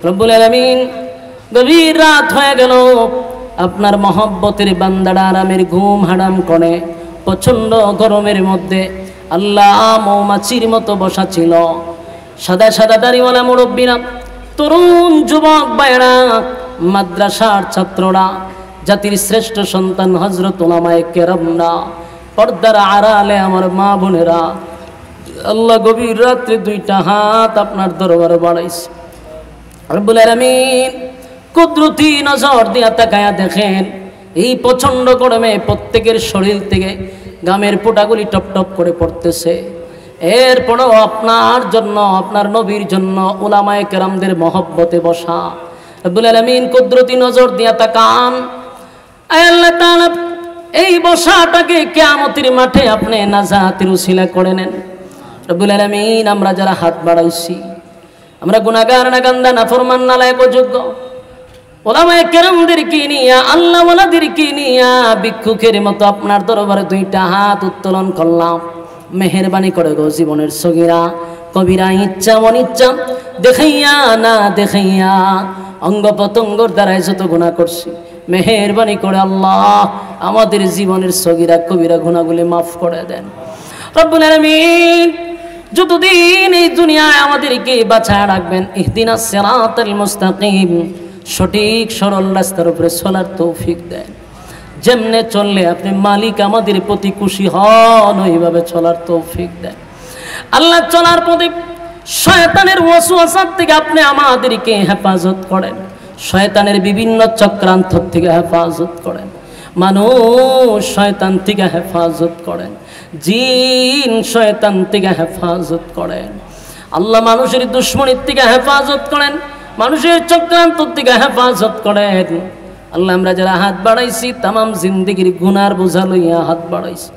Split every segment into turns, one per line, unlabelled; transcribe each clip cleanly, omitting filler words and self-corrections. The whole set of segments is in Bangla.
রব্বুল আলামিন গভীর রাত হয়ে গেল, আপনার মহব্বতের বান্দারা আরামের ঘুম হারাম করে প্রচন্ড গরমের মধ্যে আল্লাহ মৌমাছির মতো বসা ছিল। সাদা সাদা দাড়িওয়ালা মুরব্বীরা, তরুণ যুবক ভাইরা, মাদ্রাসার ছাত্ররা, জাতির শ্রেষ্ঠ সন্তান হযরত উলামায়ে কেরামরা, পর্দার আড়ালে আমার মা বোনেরা, আল্লাহ গভীর রাত্রে দুইটা হাত আপনার দরবারে বাড়াইছে। রব্বুল আলামিন কুদরতি নজর দিয়া তাকায়া দেখেন, এই প্রচন্ড গরমে প্রত্যেকের শরীর থেকে ঘামের ফোঁটাগুলি টপ টপ করে পড়তেছে। এরপরও আপনার জন্য, আপনার নবীর জন্য উলামায়ে কেরামদের মহব্বতে বসা। রব্বুল আলামিন কুদরতি নজর দিয়া তাকান, আল্লাহ তাআলা এই বসাটাকে কিয়ামতের মাঠে আপনি নাজাতের উসিলা করে নেন। রব্বুল আলামিন আমরা যারা হাত বাড়াইছি, আমরা গুনাহগার, নাগান্দা, নাফরমান, নালায়েক, অযোগ্য উলামায়ে কেরামদেরকে নিয়া, আল্লাহ ওয়ালাদেরকে নিয়া ভিক্ষুকের মতো আপনার দরবারে দুইটা হাত উত্তোলন করলাম। মেহেরবানি করে গো জীবনের সগীরা কবিরা, ইচ্ছা অনিচ্ছা, দেখাইয়া না দেখাইয়া, অঙ্গ প্রত্যঙ্গর দ্বারাই যত গুনাহ করছি, মেহেরবানি করে আল্লাহ আমাদের জীবনের সগীরা কবিরা গুনাহগুলি মাফ করে দেন। রব্বুল আলামিন যতদিন এই দুনিয়ায় আমাদেরকে বাঁচায় রাখবেন, ইহদিনাস সিরাতাল মুস্তাকিম, সঠিক সরল রাস্তার উপরে চলার তৌফিক দেন। যেমনে চললে আপনি মালিক আমাদের প্রতি খুশি হন, ওইভাবে চলার তৌফিক দেন। আল্লাহ চলার পথে শয়তানের ওয়াসওয়াসার থেকে আপনি আমাদেরকে হেফাজত করেন, শয়তানের বিভিন্ন চক্রান্ত থেকে হেফাজত করেন, মানুষ শয়তান থেকে হেফাজত করেন, জিন শয়তান থেকে হেফাজত করেন। আল্লাহ মানুষের দুশ্মনীর থেকে হেফাজত করেন, মানুষের চক্রান্ত থেকে হেফাজত করেন। আল্লাহ আমরা যারা হাত বাড়াইছি, তামাম জিন্দেগির গুনার বোঝা লইয়া হাত বাড়াইছি,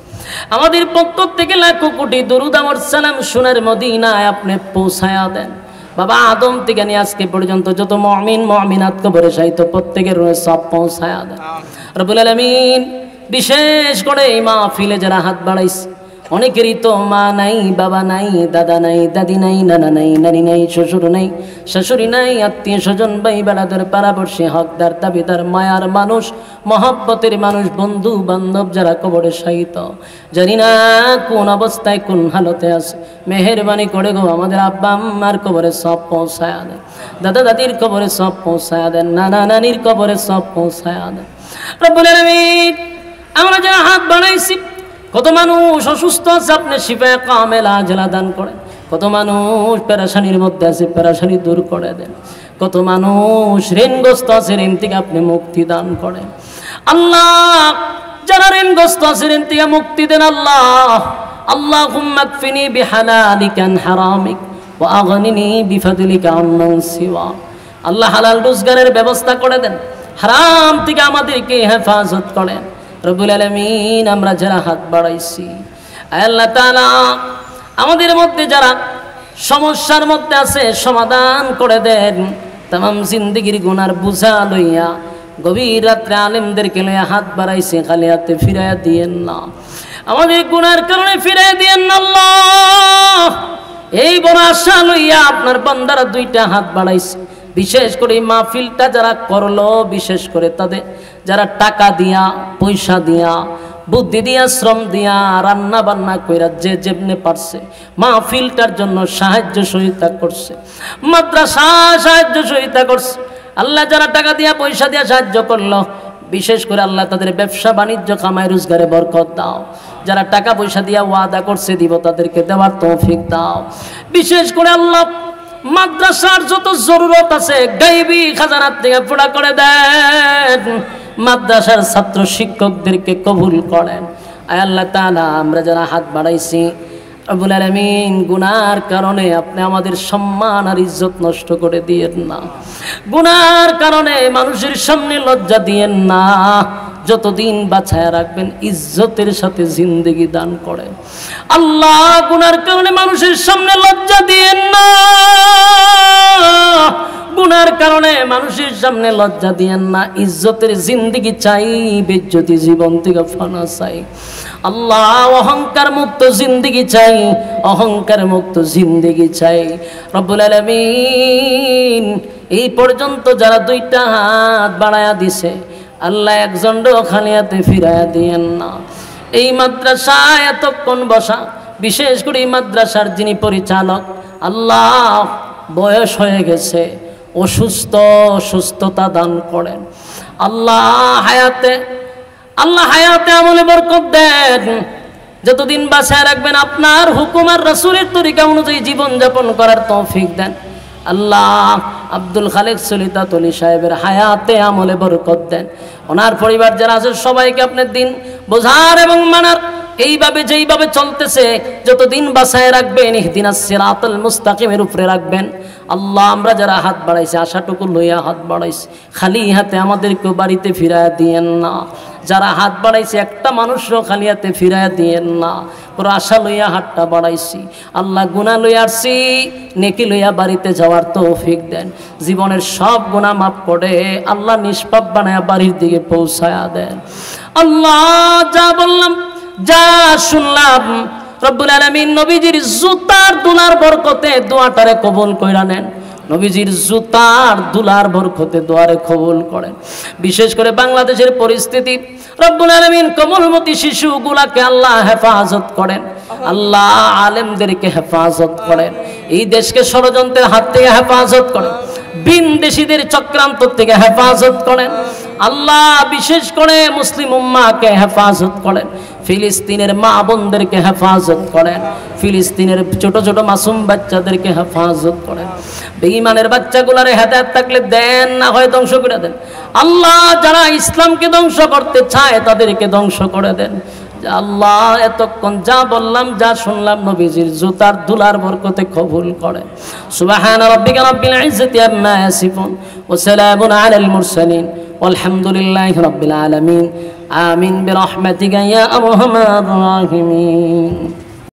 আমাদের পক্ষ থেকে লাখো কোটি দরুদ আর সালাম সোনার মদিনায় আপনি পৌঁছায়া দেন। বাবা আদম থেকে নিয়ে আজকে পর্যন্ত যত মুমিন মুমিনাত কবরে শায়িত প্রত্যেকের রূহে সব পৌঁছায়া দেন। রব্বুল আলামিন বিশেষ করে এই মাহফিলে যারা হাত বাড়াইছে, অনেকেরই তো মা নাই, বাবা নাই, দাদা নাই, দাদি নাই, নানা নাই, নানি নাই, শ্বশুর নাই, শাশুড়ি নাই, আত্মীয় স্বজন, ভাই বেড়াদের, পাড়াপড়শি, হকদার, দাবিদার, মায়ার মানুষ, মহব্বতের মানুষ, বন্ধু বান্ধব যারা কবরে শায়িত, জানি না কোন অবস্থায় কোন হালতে আছে, মেহেরবানি করে গো আমাদের আব্বা আম্মার কবরে সব পৌঁছায়া দেন, দাদা দাদির কবরে সব পৌঁছায়া দেন, নানা নানির কবরে সব পৌঁছায়া দেন। রব্বুল আলামিন আমরা যারা হাত বাড়াইছি, কত মানুষ অসুস্থ আছে, আপনি শিফায়ে কামেলা আজলা দান করেন। কত মানুষ পেরেশানির মধ্যে আছে, পেরেশানি দূর করে দেন। কত মানুষ ঋণগ্রস্ত আছে, ঋণ থেকে আপনি মুক্তি দান করেন। আল্লাহ যারা ঋণগ্রস্ত আছে, ঋণ থেকে মুক্তি দেন। আল্লাহ আল্লাহুম্মা কফিনি বিহালালিকা আন হারামিক ওয়া আগনিনি বিফাদলিকা আম্মান সিওয়া। আল্লাহ হালাল রোজগারের ব্যবস্থা করে দেন, হারাম থেকে আমাদেরকে হেফাজত করেন। রব্বুল আলামিন আমরা যারা হাত বাড়াইছি, আল্লাহ তাআলা আমাদের মধ্যে যারা সমস্যার মধ্যে আছে সমাধান করে দেন। তামাম জিন্দেগির গুনার বোঝা লইয়া গভীর রাত্রে আলেমদেরকে লইয়া হাত বাড়াইছে, খালি হাতে ফিরাইয়া দিয়েন না, আমাদের গুনার কারণে ফিরাইয়া দিয়েন না আল্লাহ। এই বড় আশা লইয়া আপনার বান্দারা দুইটা হাত বাড়াইছে। বিশেষ করে এই মাহফিলটা যারা করলো, বিশেষ করে তাদের যারা টাকা দিয়া, পয়সা দিয়া, বুদ্ধি দিয়া, শ্রম দিয়া, রান্না বান্না কইরা যে যেমনে পারছে মাহফিলটার জন্য সাহায্য সহযোগিতা করছে, মাদ্রাসা সাহায্য সহযোগিতা করছে। আল্লাহ যারা টাকা দিয়া, পয়সা দিয়া সাহায্য করলো, বিশেষ করে আল্লাহ তাদের ব্যবসা বাণিজ্য, কামাই রোজগারে বরকত দাও। যারা টাকা পয়সা দিয়া ওয়াদা করছে দিব, তাদেরকে দেওয়ার তৌফিক দাও। বিশেষ করে আল্লাহ মাদ্রাসার যত জরুরত আছে গায়বী খাজানার থেকে পুরা করে দেন। মাদ্রাসার ছাত্র শিক্ষকদেরকে কবুল করেন। আয় আল্লাহ তাআলা আমরা যারা হাত বাড়াইছি, রব্বুল আলামিন গুনার কারণে আপনি আমাদের সম্মান আর ইজ্জত নষ্ট করে দিয়েন না, গুনার কারণে মানুষের সামনে লজ্জা দিয়েন না। যতদিন বাঁচায় রাখবেন, ইজ্জতের সাথে জিন্দেগি দান করেন। আল্লাহ গুনার কারণে মানুষের সামনে লজ্জা দিয়েন না, গুনার কারণে মানুষের সামনে লজ্জা দিয়েন না। ইজ্জতের জিন্দেগি চাই, বেজ্জতি জীবন থেকে ফানা চাই। আল্লাহ অহংকার মুক্ত জিন্দেগি চাই, অহংকার মুক্ত জিন্দেগি চাই। রব্বুল আলামিন এই পর্যন্ত যারা দুইটা হাত বাড়ায়া দিছে আল্লাহ একজনও খালি হাতে ফিরাইয়া দিয়েন না। এই মাদ্রাসায় এতক্ষণ বসা, বিশেষ করে এই মাদ্রাসার যিনি পরিচালক, আল্লাহ বয়স হয়ে গেছে, সুস্থতা দান করেন। আল্লাহ হায়াতে আমলে বরকত দেন, যতদিন বাঁচায় রাখবেন আপনার হুকুম আর রাসূলের তরিকা অনুযায়ী জীবন যাপন করার তৌফিক দেন। আল্লাহ আব্দুল খালেক সলিতাতলি সাহেবের হায়াতে আমলে বরকত দেন। ওনার পরিবার যারা আছে সবাইকে আপনার দিন বোঝার এবং মানার এইভাবে যেইভাবে চলতেছে যতদিন বাঁচায় রাখবেন, ইহদিনাস সিরাতাল মুস্তাকিমের উপরে রাখবেন। আল্লাহ আমরা যারা হাত বাড়াইছি আশাটুকু লইয়া হাত বাড়াইছি, খালি হাতে আমাদেরকেও বাড়িতে ফিরাইয়া দিয়েন না। যারা হাত বাড়াইছে একটা মানুষও খালি হাতে ফিরাইয়া দিয়েন না। পুরো আশা লইয়া হাতটা বাড়াইছি, আল্লাহ গুনাহ লইয়া আসছি, নেকি লইয়া বাড়িতে যাওয়ার তৌফিক দেন। জীবনের সব গুনাহ মাফ করে আল্লাহ নিষ্পাপ বানায়া বাড়ির দিকে পৌঁছায়া দেন। আল্লাহ যা বললাম যা শুনলাম রব্বুল আলামিন নবীজির জুতার দুলার বরকতে দোয়াটারে কবুল কইরা নেন। নবীজির জুতার দুলার বরকতে দোয়ারে কবুল করেন। বিশেষ করে বাংলাদেশের পরিস্থিতি রব্বুল আলামিন কোমলমতি শিশুগুলাকে আল্লাহ হেফাজত করেন, আল্লাহ আলেমদেরকে হেফাজত করেন, এই দেশকে ষড়যন্ত্রের হাত থেকে হেফাজত করেন, বিনদেশীদের চক্রান্ত থেকে হেফাজত করেন। আল্লাহ বিশেষ করে মুসলিম উম্মাহকে হেফাজত করেন, ফিলিস্তিনের মা বোনদেরকে হেফাজত করেন, ফিলিস্তিনের ছোট ছোট মাসুম বাচ্চাদেরকে হেফাজত করেন। বেঈমানের বাচ্চাগুলারে হেদায়েত থাকলে দেন, না হয় ধ্বংস করে দেন। আল্লাহ যারা ইসলামকে ধ্বংস করতে চায় তাদেরকে ধ্বংস করে দেন। আল্লাহ এতক্ষণ যা বললাম যা শুনলাম নবীজির জুতার দুলার বরকতে কবুল করেন। সুবহান রাব্বিকা রাব্বিল ইজ্জাতি আম্মা ইয়াসিফুন ওয়া সালামুন আলাল মুরসালিন ওয়ালহামদুলিল্লাহি রাব্বিল আলামিন। আমিন বিরহমাতিকা ইয়া আরহামার রাহিমিন।